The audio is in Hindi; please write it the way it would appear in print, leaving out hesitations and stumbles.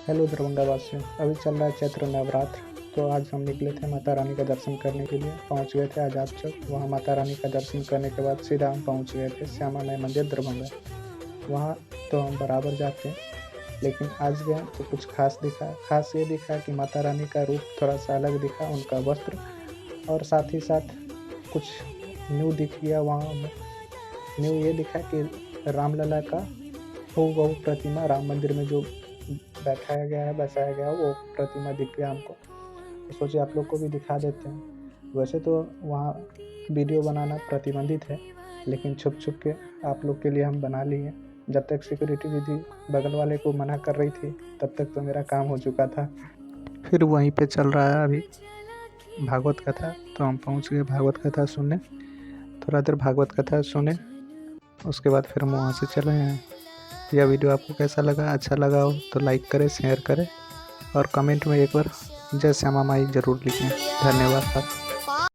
हेलो दरभंगा वासियों, अभी चल रहा है चैत्र नवरात्र। तो आज हम निकले थे माता रानी का दर्शन करने के लिए। पहुंच गए थे आज़ाद चौक। वहां माता रानी का दर्शन करने के बाद सीधा हम पहुंच गए थे श्यामा माई मंदिर दरभंगा। वहां तो हम बराबर जाते हैं, लेकिन आज गए तो कुछ खास दिखा। खास ये दिखा कि माता रानी का रूप थोड़ा सा अलग दिखा, उनका वस्त्र, और साथ ही साथ कुछ न्यू दिख गया वहाँ हमें। न्यू ये दिखा कि रामलला का हूबहू प्रतिमा राम मंदिर में जो बैठाया गया है, बसाया गया है, वो प्रतिमा दिख गया हमको। तो सोचे आप लोग को भी दिखा देते हैं। वैसे तो वहाँ वीडियो बनाना प्रतिबंधित है, लेकिन छुप छुप के आप लोग के लिए हम बना लिए। जब तक सिक्योरिटी दीदी बगल वाले को मना कर रही थी, तब तक तो मेरा काम हो चुका था। फिर वहीं पे चल रहा है अभी भागवत कथा। तो हम पहुँच गए भागवत कथा सुनने। थोड़ा देर भागवत कथा सुने, उसके बाद फिर हम वहाँ से चले हैं। यह वीडियो आपको कैसा लगा? अच्छा लगा हो तो लाइक करें, शेयर करें और कमेंट में एक बार जय श्यामा माई ज़रूर लिखें। धन्यवाद।